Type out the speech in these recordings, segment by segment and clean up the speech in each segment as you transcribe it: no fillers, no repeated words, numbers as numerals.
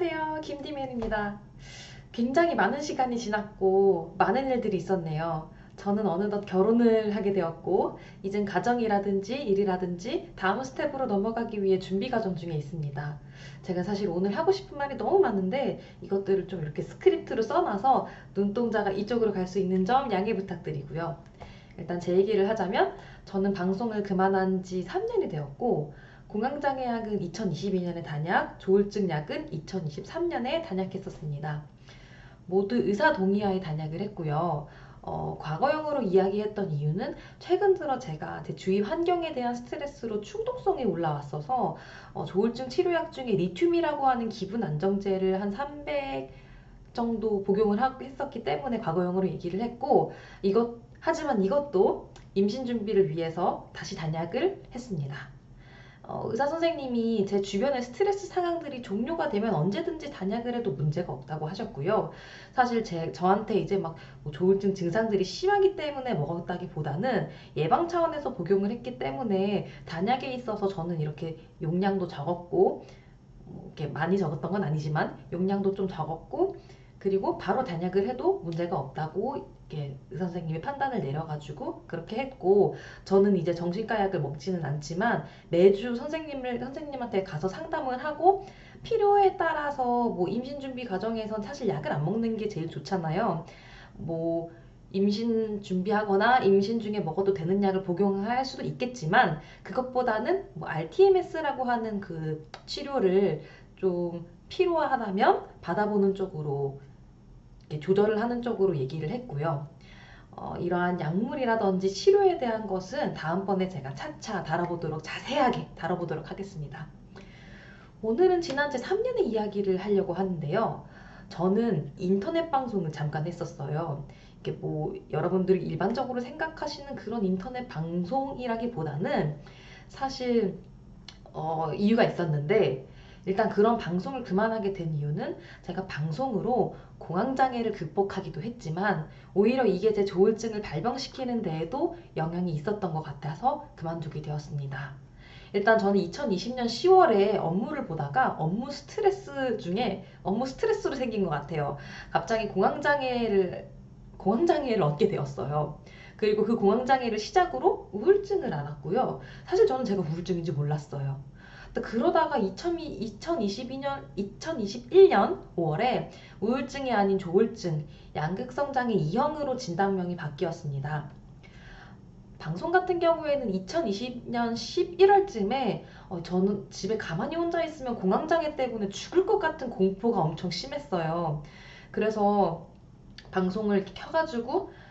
안녕하세요. 김디멜입니다. 굉장히 많은 시간이 지났고 많은 일들이 있었네요. 저는 어느덧 결혼을 하게 되었고 이젠 가정이라든지 일이라든지 다음 스텝으로 넘어가기 위해 준비 과정 중에 있습니다. 제가 사실 오늘 하고 싶은 말이 너무 많은데 이것들을 좀 이렇게 스크립트로 써놔서 눈동자가 이쪽으로 갈 수 있는 점 양해 부탁드리고요. 일단 제 얘기를 하자면 저는 방송을 그만한 지 3년이 되었고 공황장애약은 2022년에 단약, 조울증 약은 2023년에 단약했었습니다. 모두 의사 동의하에 단약을 했고요. 과거형으로 이야기했던 이유는 최근 들어 제가 제 주위 환경에 대한 스트레스로 충동성이 올라왔어서 조울증 치료약 중에 리튬이라고 하는 기분 안정제를 한 300 정도 복용을 했었기 때문에 과거형으로 얘기를 했고 하지만 이것도 임신 준비를 위해서 다시 단약을 했습니다. 의사 선생님이 제 주변의 스트레스 상황들이 종료가 되면 언제든지 단약을 해도 문제가 없다고 하셨고요. 사실 저한테 이제 막뭐 조울증 증상들이 심하기 때문에 먹었다기보다는 예방 차원에서 복용을 했기 때문에 단약에 있어서 저는 이렇게 용량도 적었고 뭐 이렇게 많이 적었던 건 아니지만 용량도 좀 적었고 그리고 바로 단약을 해도 문제가 없다고 이렇게 의사 선생님이 판단을 내려가지고 그렇게 했고 저는 이제 정신과 약을 먹지는 않지만 매주 선생님한테 가서 상담을 하고 필요에 따라서 뭐 임신 준비 과정에선 사실 약을 안 먹는 게 제일 좋잖아요. 뭐 임신 준비하거나 임신 중에 먹어도 되는 약을 복용할 수도 있겠지만 그것보다는 뭐 RTMS라고 하는 그 치료를 좀 필요하다면 받아보는 쪽으로 조절을 하는 쪽으로 얘기를 했고요. 이러한 약물이라든지 치료에 대한 것은 다음번에 제가 차차 자세하게 다뤄보도록 하겠습니다. 오늘은 지난 지 3년의 이야기를 하려고 하는데요. 저는 인터넷 방송을 잠깐 했었어요. 이게 뭐 여러분들이 일반적으로 생각하시는 그런 인터넷 방송이라기보다는 사실 이유가 있었는데 일단 그런 방송을 그만하게 된 이유는 제가 방송으로 공황장애를 극복하기도 했지만 오히려 이게 제 조울증을 발병시키는 데에도 영향이 있었던 것 같아서 그만두게 되었습니다. 일단 저는 2020년 10월에 업무를 보다가 업무 스트레스로 생긴 것 같아요. 갑자기 공황장애를 얻게 되었어요. 그리고 그 공황장애를 시작으로 우울증을 앓았고요. 사실 저는 제가 우울증인지 몰랐어요. 그러다가 2021년 5월에 우울증이 아닌 조울증, 양극성장애 2형으로 진단명이 바뀌었습니다. 방송 같은 경우에는 2020년 11월쯤에 저는 집에 가만히 혼자 있으면 공황장애 때문에 죽을 것 같은 공포가 엄청 심했어요. 그래서 방송을 이렇게 켜가지고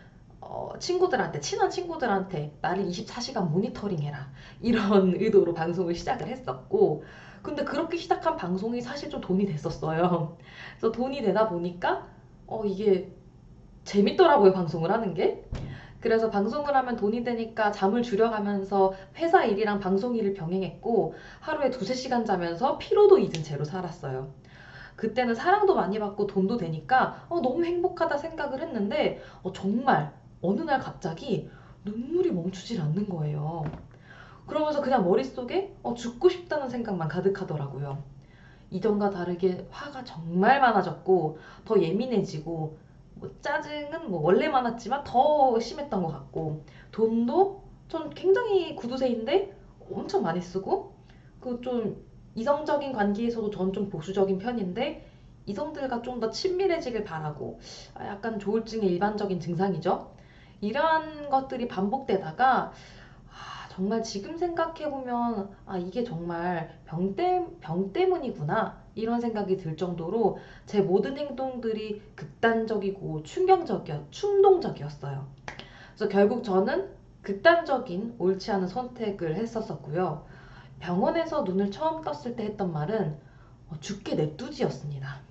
친한 친구들한테 나를 24시간 모니터링해라 이런 의도로 방송을 시작을 했었고 근데 그렇게 시작한 방송이 사실 좀 돈이 됐었어요. 그래서 돈이 되다 보니까 이게 재밌더라고요, 방송을 하는 게. 그래서 방송을 하면 돈이 되니까 잠을 줄여가면서 회사 일이랑 방송 일을 병행했고 하루에 두세 시간 자면서 피로도 잊은 채로 살았어요. 그때는 사랑도 많이 받고 돈도 되니까 너무 행복하다 생각을 했는데 정말 어느 날 갑자기 눈물이 멈추질 않는 거예요. 그러면서 그냥 머릿속에 죽고 싶다는 생각만 가득하더라고요. 이전과 다르게 화가 정말 많아졌고 더 예민해지고 뭐 짜증은 뭐 원래 많았지만 더 심했던 것 같고 돈도 전 굉장히 구두쇠인데 엄청 많이 쓰고 그 좀 이성적인 관계에서도 전 좀 보수적인 편인데 이성들과 좀 더 친밀해지길 바라고 약간 조울증의 일반적인 증상이죠. 이러한 것들이 반복되다가 정말 지금 생각해보면 이게 정말 병 때문이구나 이런 생각이 들 정도로 제 모든 행동들이 극단적이고 충동적이었어요. 그래서 결국 저는 극단적인 옳지 않은 선택을 했었었고요. 병원에서 눈을 처음 떴을 때 했던 말은 죽게 냅두지였습니다.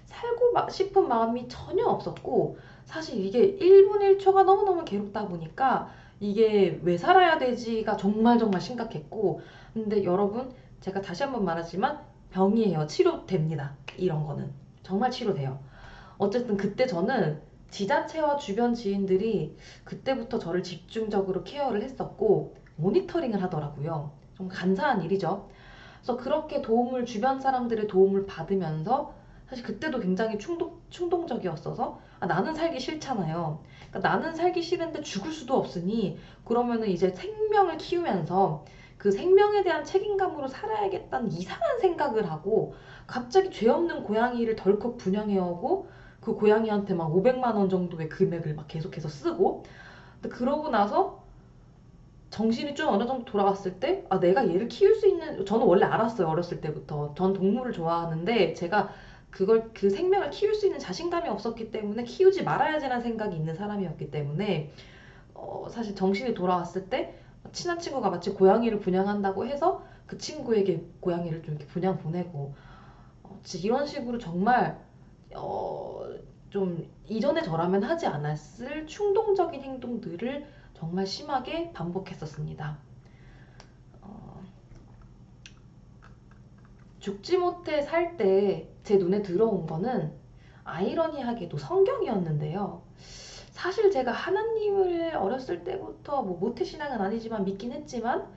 살고 싶은 마음이 전혀 없었고 사실 이게 1분 1초가 너무너무 괴롭다 보니까 이게 왜 살아야 되지가 정말 정말 심각했고 근데 여러분 제가 다시 한번 말하지만 병이에요. 치료됩니다. 이런 거는 정말 치료돼요. 어쨌든 그때 저는 지자체와 주변 지인들이 그때부터 저를 집중적으로 케어를 했었고 모니터링을 하더라고요. 좀 감사한 일이죠. 그래서 그렇게 주변 사람들의 도움을 받으면서 사실 그때도 굉장히 충동적이었어서 나는 살기 싫잖아요. 그러니까 나는 살기 싫은데 죽을 수도 없으니 그러면은 이제 생명을 키우면서 그 생명에 대한 책임감으로 살아야겠다는 이상한 생각을 하고 갑자기 죄 없는 고양이를 덜컥 분양해오고 그 고양이한테 막 500만 원 정도의 금액을 막 계속해서 쓰고 근데 그러고 나서 정신이 좀 어느 정도 돌아왔을 때, 내가 얘를 키울 수 있는, 저는 원래 알았어요, 어렸을 때부터. 전 동물을 좋아하는데, 제가 그 생명을 키울 수 있는 자신감이 없었기 때문에 키우지 말아야지라는 생각이 있는 사람이었기 때문에, 사실 정신이 돌아왔을 때, 친한 친구가 마치 고양이를 분양한다고 해서 그 친구에게 고양이를 좀 이렇게 분양 보내고, 진짜 이런 식으로 정말, 어, 좀 이전에 저라면 하지 않았을 충동적인 행동들을 정말 심하게 반복했었습니다. 어, 죽지 못해 살 때 제 눈에 들어온 거는 아이러니하게도 성경이었는데요. 사실 제가 하나님을 어렸을 때부터 뭐 모태신앙은 아니지만 믿긴 했지만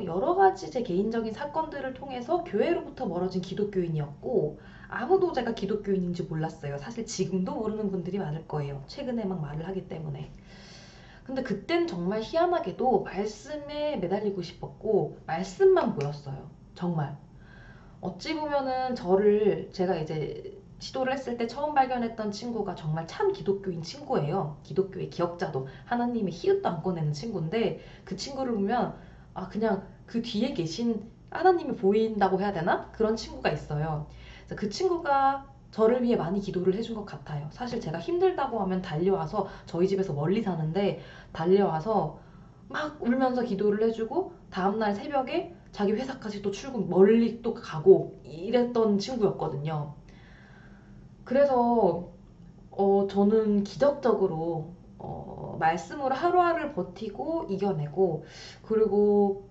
여러 가지 제 개인적인 사건들을 통해서 교회로부터 멀어진 기독교인이었고 아무도 제가 기독교인인지 몰랐어요. 사실 지금도 모르는 분들이 많을 거예요. 최근에 막 말을 하기 때문에. 근데 그땐 정말 희한하게도 말씀에 매달리고 싶었고 말씀만 보였어요. 정말. 어찌 보면은 제가 이제 시도를 했을 때 처음 발견했던 친구가 정말 참 기독교인 친구예요. 기독교의 기억자도 하나님의 희웃도 안 꺼내는 친구인데 그 친구를 보면 그냥 그 뒤에 계신 하나님이 보인다고 해야 되나? 그런 친구가 있어요. 그래서 그 친구가 저를 위해 많이 기도를 해준 것 같아요. 사실 제가 힘들다고 하면 달려와서 저희 집에서 멀리 사는데 달려와서 막 울면서 기도를 해주고 다음날 새벽에 자기 회사까지 또 출근 멀리 또 가고 이랬던 친구였거든요. 그래서 저는 기적적으로 말씀으로 하루하루를 버티고 이겨내고 그리고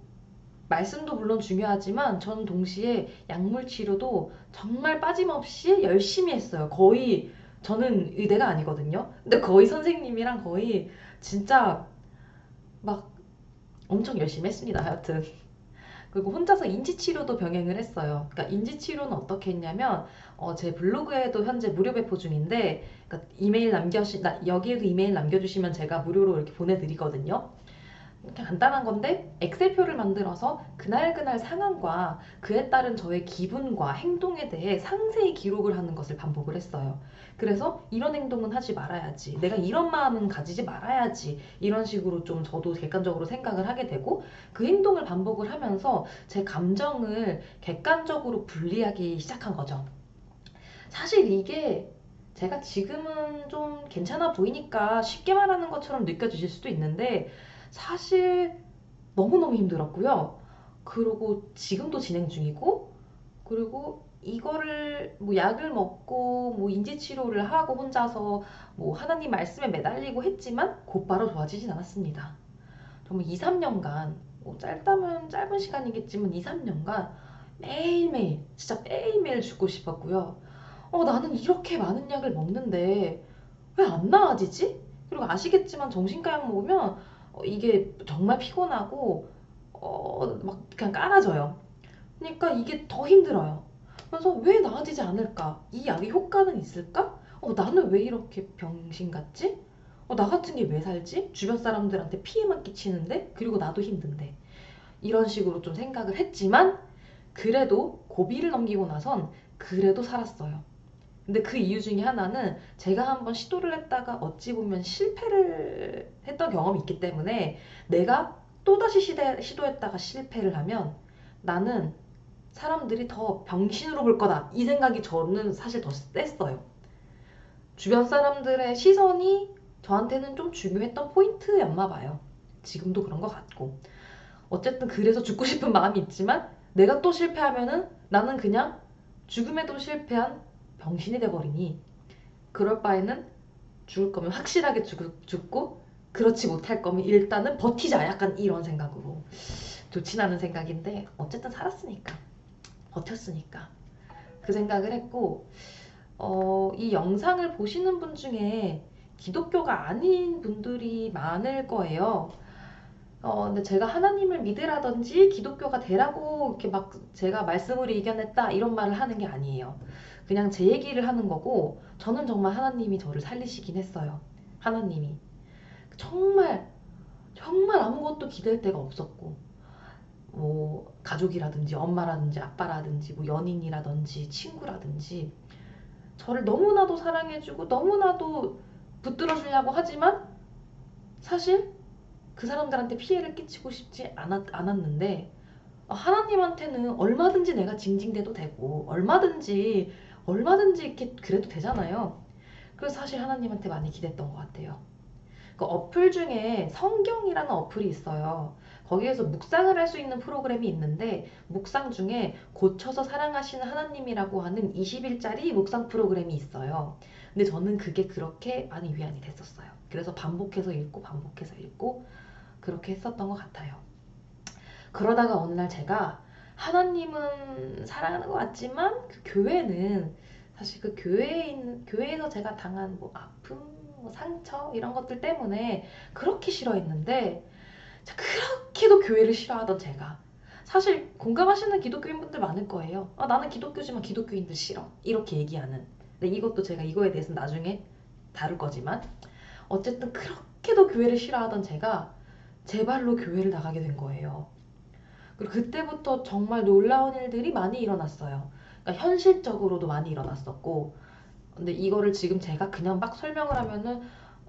말씀도 물론 중요하지만 저는 동시에 약물 치료도 정말 빠짐없이 열심히 했어요. 거의 저는 의대가 아니거든요. 근데 거의 선생님이랑 거의 진짜 막 엄청 열심히 했습니다. 하여튼. 그리고 혼자서 인지치료도 병행을 했어요. 그러니까 인지치료는 어떻게 했냐면 제 블로그에도 현재 무료 배포 중인데 그러니까 여기에도 이메일 남겨주시면 제가 무료로 이렇게 보내드리거든요. 이렇게 간단한 건데 엑셀표를 만들어서 그날그날 상황과 그에 따른 저의 기분과 행동에 대해 상세히 기록을 하는 것을 반복을 했어요. 그래서 이런 행동은 하지 말아야지. 내가 이런 마음은 가지지 말아야지. 이런 식으로 좀 저도 객관적으로 생각을 하게 되고 그 행동을 반복을 하면서 제 감정을 객관적으로 분리하기 시작한 거죠. 사실 이게 제가 지금은 좀 괜찮아 보이니까 쉽게 말하는 것처럼 느껴지실 수도 있는데 사실 너무너무 힘들었고요. 그리고 지금도 진행 중이고 그리고 이거를 뭐 약을 먹고 뭐 인지치료를 하고 혼자서 뭐 하나님 말씀에 매달리고 했지만 곧바로 좋아지진 않았습니다. 정말 2, 3년간 뭐 짧다면 짧은 시간이겠지만 2, 3년간 매일매일 진짜 매일매일 죽고 싶었고요. 나는 이렇게 많은 약을 먹는데 왜 안 나아지지? 그리고 아시겠지만 정신과 약 먹으면 이게 정말 피곤하고 막 그냥 깔아져요. 그러니까 이게 더 힘들어요. 그래서 왜 나아지지 않을까? 이 약의 효과는 있을까? 나는 왜 이렇게 병신 같지? 나 같은 게 왜 살지? 주변 사람들한테 피해만 끼치는데? 그리고 나도 힘든데. 이런 식으로 좀 생각을 했지만 그래도 고비를 넘기고 나선 그래도 살았어요. 근데 그 이유 중에 하나는 제가 한번 시도를 했다가 어찌 보면 실패를 했던 경험이 있기 때문에 내가 또다시 시도했다가 실패를 하면 나는 사람들이 더 병신으로 볼 거다. 이 생각이 저는 사실 더 셌어요. 주변 사람들의 시선이 저한테는 좀 중요했던 포인트였나 봐요. 지금도 그런 것 같고. 어쨌든 그래서 죽고 싶은 마음이 있지만 내가 또 실패하면은 나는 그냥 죽음에도 실패한 병신이 돼버리니 그럴 바에는 죽을 거면 확실하게 죽고 그렇지 못할 거면 일단은 버티자 약간 이런 생각으로 좋진 않은 생각인데 어쨌든 살았으니까 버텼으니까 그 생각을 했고 이 영상을 보시는 분 중에 기독교가 아닌 분들이 많을 거예요. 근데 제가 하나님을 믿으라든지 기독교가 되라고 이렇게 막 제가 말씀으로 이겨냈다 이런 말을 하는 게 아니에요. 그냥 제 얘기를 하는 거고, 저는 정말 하나님이 저를 살리시긴 했어요. 하나님이. 정말, 정말 아무것도 기댈 데가 없었고, 뭐, 가족이라든지 엄마라든지 아빠라든지 뭐 연인이라든지 친구라든지 저를 너무나도 사랑해주고 너무나도 붙들어주려고 하지만 사실 그 사람들한테 피해를 끼치고 싶지 않았는데 하나님한테는 얼마든지 내가 징징대도 되고 얼마든지 이렇게 그래도 되잖아요. 그래서 사실 하나님한테 많이 기댔던 것 같아요. 그 어플 중에 성경이라는 어플이 있어요. 거기에서 묵상을 할 수 있는 프로그램이 있는데 묵상 중에 고쳐서 사랑하시는 하나님이라고 하는 20일짜리 묵상 프로그램이 있어요. 근데 저는 그게 그렇게 많이 위안이 됐었어요. 그래서 반복해서 읽고 그렇게 했었던 것 같아요. 그러다가 어느 날 제가 하나님은 사랑하는 것 같지만 그 교회는 사실 그 교회에서 제가 당한 뭐 아픔, 뭐 상처 이런 것들 때문에 그렇게 싫어했는데 그렇게도 교회를 싫어하던 제가 사실 공감하시는 기독교인분들 많을 거예요. 나는 기독교지만 기독교인들 싫어. 이렇게 얘기하는. 근데 이것도 제가 이거에 대해서 나중에 다룰 거지만 어쨌든 그렇게도 교회를 싫어하던 제가 제 발로 교회를 나가게 된 거예요. 그리고 그때부터 정말 놀라운 일들이 많이 일어났어요. 그러니까 현실적으로도 많이 일어났었고, 근데 이거를 지금 제가 그냥 막 설명을 하면은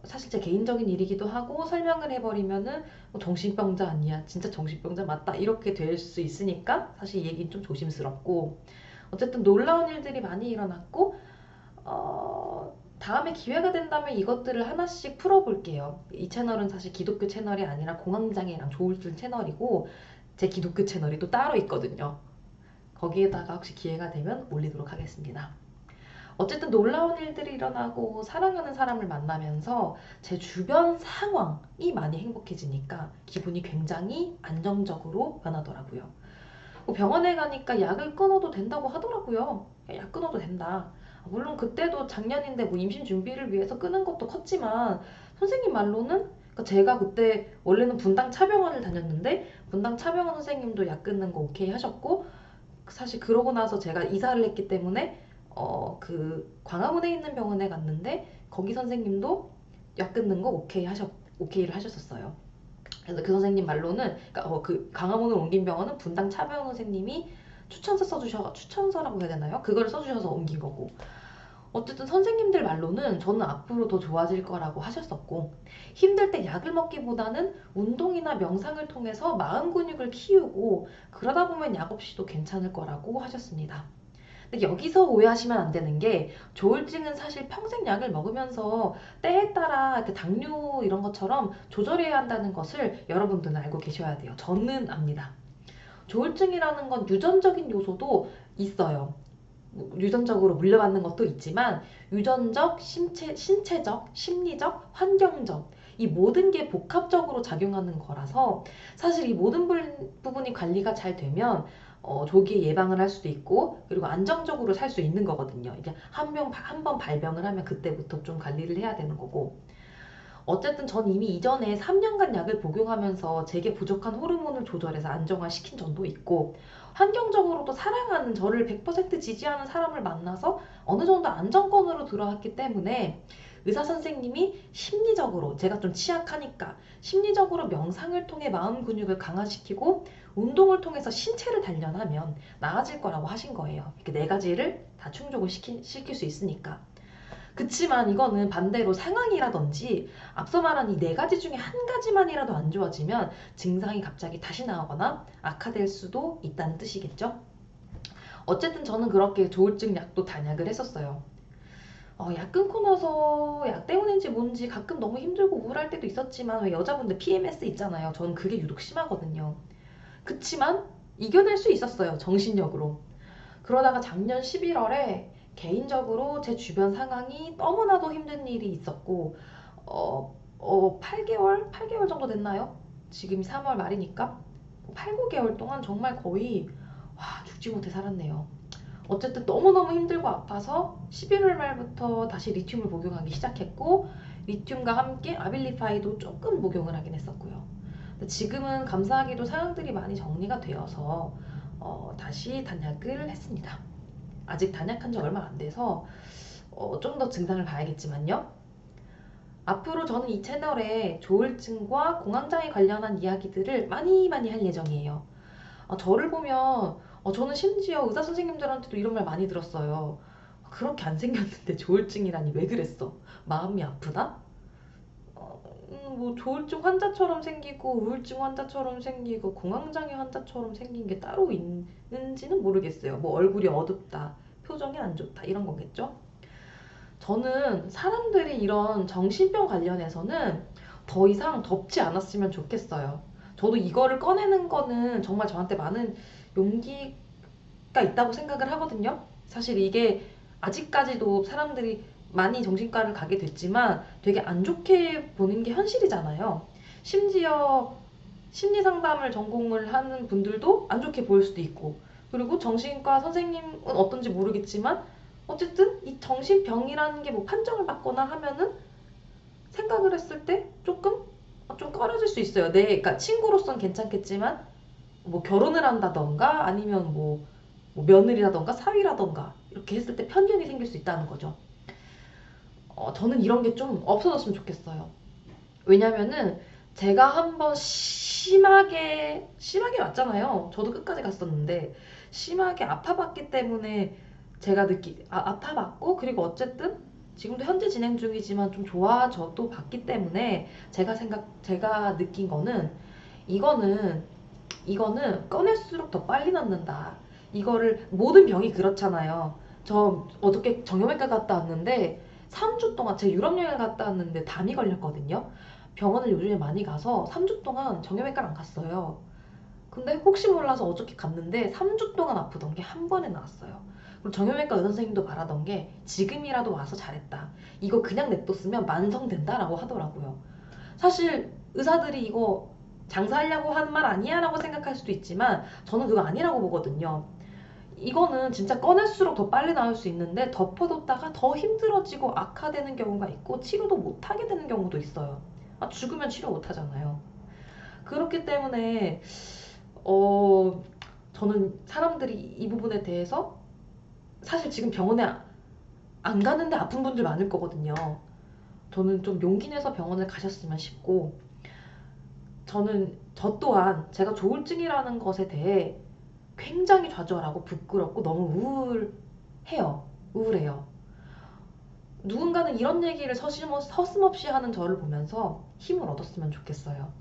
사실 제 개인적인 일이기도 하고 설명을 해버리면은 정신병자 아니야, 진짜 정신병자 맞다 이렇게 될 수 있으니까 사실 이 얘기는 좀 조심스럽고, 어쨌든 놀라운 일들이 많이 일어났고 다음에 기회가 된다면 이것들을 하나씩 풀어볼게요. 이 채널은 사실 기독교 채널이 아니라 공황장애랑 조울증 채널이고 제 기독교 채널이 또 따로 있거든요. 거기에다가 혹시 기회가 되면 올리도록 하겠습니다. 어쨌든 놀라운 일들이 일어나고 사랑하는 사람을 만나면서 제 주변 상황이 많이 행복해지니까 기분이 굉장히 안정적으로 변하더라고요. 병원에 가니까 약을 끊어도 된다고 하더라고요. 약 끊어도 된다. 물론 그때도 작년인데 뭐 임신 준비를 위해서 끊은 것도 컸지만 선생님 말로는, 그러니까 제가 그때 원래는 분당 차병원을 다녔는데 분당 차병원 선생님도 약 끊는 거 오케이 하셨고, 사실 그러고 나서 제가 이사를 했기 때문에 그 광화문에 있는 병원에 갔는데 거기 선생님도 약 끊는 거 오케이를 하셨었어요. 그래서 그 선생님 말로는, 그러니까 그 강화문을 옮긴 병원은 분당 차병원 선생님이 추천서라고 해야 되나요? 그걸 써주셔서 옮긴 거고. 어쨌든 선생님들 말로는 저는 앞으로 더 좋아질 거라고 하셨었고, 힘들 때 약을 먹기보다는 운동이나 명상을 통해서 마음 근육을 키우고 그러다 보면 약 없이도 괜찮을 거라고 하셨습니다. 근데 여기서 오해하시면 안 되는 게, 조울증은 사실 평생 약을 먹으면서 때에 따라 그 당뇨 이런 것처럼 조절해야 한다는 것을 여러분들은 알고 계셔야 돼요. 저는 압니다. 조울증이라는 건 유전적인 요소도 있어요. 유전적으로 물려받는 것도 있지만 유전적, 신체적, 심리적, 환경적 이 모든 게 복합적으로 작용하는 거라서 사실 이 모든 부분이 관리가 잘 되면 조기에 예방을 할 수도 있고 그리고 안정적으로 살 수 있는 거거든요. 이게 한 번 발병을 하면 그때부터 좀 관리를 해야 되는 거고, 어쨌든 전 이미 이전에 3년간 약을 복용하면서 제게 부족한 호르몬을 조절해서 안정화시킨 점도 있고, 환경적으로도 사랑하는 저를 100% 지지하는 사람을 만나서 어느 정도 안정권으로 들어왔기 때문에 의사 선생님이 심리적으로 제가 좀 취약하니까 심리적으로 명상을 통해 마음 근육을 강화시키고 운동을 통해서 신체를 단련하면 나아질 거라고 하신 거예요. 이렇게 네 가지를 다 충족을 시킬 수 있으니까. 그치만 이거는 반대로 상황이라든지 앞서 말한 이 네 가지 중에 한 가지만이라도 안 좋아지면 증상이 갑자기 다시 나오거나 악화될 수도 있다는 뜻이겠죠. 어쨌든 저는 그렇게 조울증 약도 단약을 했었어요. 약 끊고 나서 약 때문인지 뭔지 가끔 너무 힘들고 우울할 때도 있었지만, 왜 여자분들 PMS 있잖아요. 저는 그게 유독 심하거든요. 그치만 이겨낼 수 있었어요. 정신력으로. 그러다가 작년 11월에 개인적으로 제 주변 상황이 너무나도 힘든 일이 있었고 8개월 정도 됐나요? 지금이 3월 말이니까 8, 9개월 동안 정말 거의 죽지 못해 살았네요. 어쨌든 너무너무 힘들고 아파서 11월 말부터 다시 리튬을 복용하기 시작했고, 리튬과 함께 아빌리파이도 조금 복용을 하긴 했었고요. 지금은 감사하게도 상황들이 많이 정리가 되어서 다시 단약을 했습니다. 아직 단약한 지 얼마 안 돼서 좀 더 증상을 봐야겠지만요. 앞으로 저는 이 채널에 조울증과 공황장애 관련한 이야기들을 많이 할 예정이에요. 저를 보면 저는 심지어 의사 선생님들한테도 이런 말 많이 들었어요. 그렇게 안 생겼는데 조울증이라니 왜 그랬어? 마음이 아프다? 뭐 조울증 환자처럼 생기고 우울증 환자처럼 생기고 공황장애 환자처럼 생긴 게 따로 있는지는 모르겠어요. 뭐 얼굴이 어둡다, 표정이 안 좋다 이런 거겠죠? 저는 사람들이 이런 정신병 관련해서는 더 이상 덮지 않았으면 좋겠어요. 저도 이거를 꺼내는 거는 정말 저한테 많은 용기가 있다고 생각을 하거든요. 사실 이게 아직까지도 사람들이 많이 정신과를 가게 됐지만 되게 안 좋게 보는 게 현실이잖아요. 심지어 심리 상담을 전공을 하는 분들도 안 좋게 보일 수도 있고, 그리고 정신과 선생님은 어떤지 모르겠지만 어쨌든 이 정신병이라는 게 뭐 판정을 받거나 하면은 생각을 했을 때 조금 좀 꺼려질 수 있어요. 그러니까 친구로선 괜찮겠지만 뭐 결혼을 한다던가 아니면 뭐 며느리라던가 사위라던가 이렇게 했을 때 편견이 생길 수 있다는 거죠. 저는 이런 게 좀 없어졌으면 좋겠어요. 왜냐면은 제가 한번 심하게 왔잖아요. 저도 끝까지 갔었는데 심하게 아파봤기 때문에 제가 아파봤고, 그리고 어쨌든 지금도 현재 진행 중이지만 좀 좋아져도 봤기 때문에 제가 느낀 거는 이거는 꺼낼수록 더 빨리 낫는다. 이거를 모든 병이 그렇잖아요. 저 어저께 정형외과 갔다 왔는데 3주 동안 제가 유럽 여행 갔다 왔는데 담이 걸렸거든요. 병원을 요즘에 많이 가서 3주 동안 정형외과를 안 갔어요. 근데 혹시 몰라서 어저께 갔는데 3주 동안 아프던 게 한 번에 나았어요. 그리고 정형외과 의사 선생님도 말하던 게 지금이라도 와서 잘했다. 이거 그냥 냅뒀으면 만성된다라고 하더라고요. 사실 의사들이 이거 장사하려고 하는 말 아니야 라고 생각할 수도 있지만 저는 그거 아니라고 보거든요. 이거는 진짜 꺼낼수록 더 빨리 나을 수 있는데 덮어뒀다가 더 힘들어지고 악화되는 경우가 있고 치료도 못하게 되는 경우도 있어요. 죽으면 치료 못하잖아요. 그렇기 때문에 저는 사람들이 이 부분에 대해서 사실 지금 병원에 안 가는데 아픈 분들 많을 거거든요. 저는 좀 용기 내서 병원을 가셨으면 싶고, 저 또한 제가 조울증이라는 것에 대해 굉장히 좌절하고 부끄럽고 너무 우울해요. 누군가는 이런 얘기를 서슴없이 하는 저를 보면서 힘을 얻었으면 좋겠어요.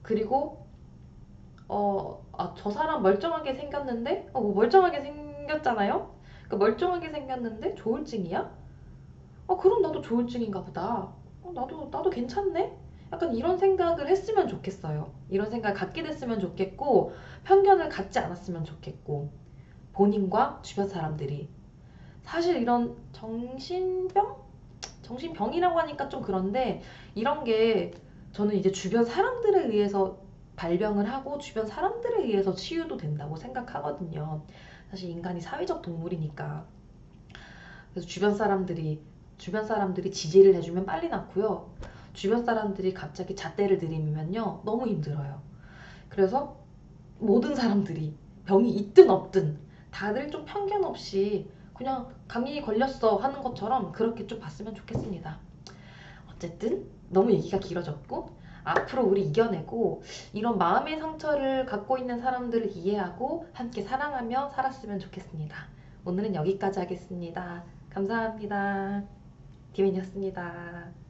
그리고 저 사람 멀쩡하게 생겼는데 뭐 멀쩡하게 생겼잖아요. 그 멀쩡하게 생겼는데 조울증이야? 그럼 나도 조울증인가 보다. 나도 괜찮네? 약간 이런 생각을 했으면 좋겠어요. 이런 생각을 갖게 됐으면 좋겠고, 편견을 갖지 않았으면 좋겠고, 본인과 주변 사람들이. 사실 이런 정신병이라고 하니까 좀 그런데, 이런 게 저는 이제 주변 사람들에 의해서 발병을 하고 주변 사람들에 의해서 치유도 된다고 생각하거든요. 사실 인간이 사회적 동물이니까. 그래서 주변 사람들이 지지를 해주면 빨리 낫고요. 주변 사람들이 갑자기 잣대를 들이면요 너무 힘들어요. 그래서 모든 사람들이 병이 있든 없든 다들 좀 편견 없이 그냥 감기 걸렸어 하는 것처럼 그렇게 좀 봤으면 좋겠습니다. 어쨌든 너무 얘기가 길어졌고, 앞으로 우리 이겨내고 이런 마음의 상처를 갖고 있는 사람들을 이해하고 함께 사랑하며 살았으면 좋겠습니다. 오늘은 여기까지 하겠습니다. 감사합니다. 디웬이었습니다.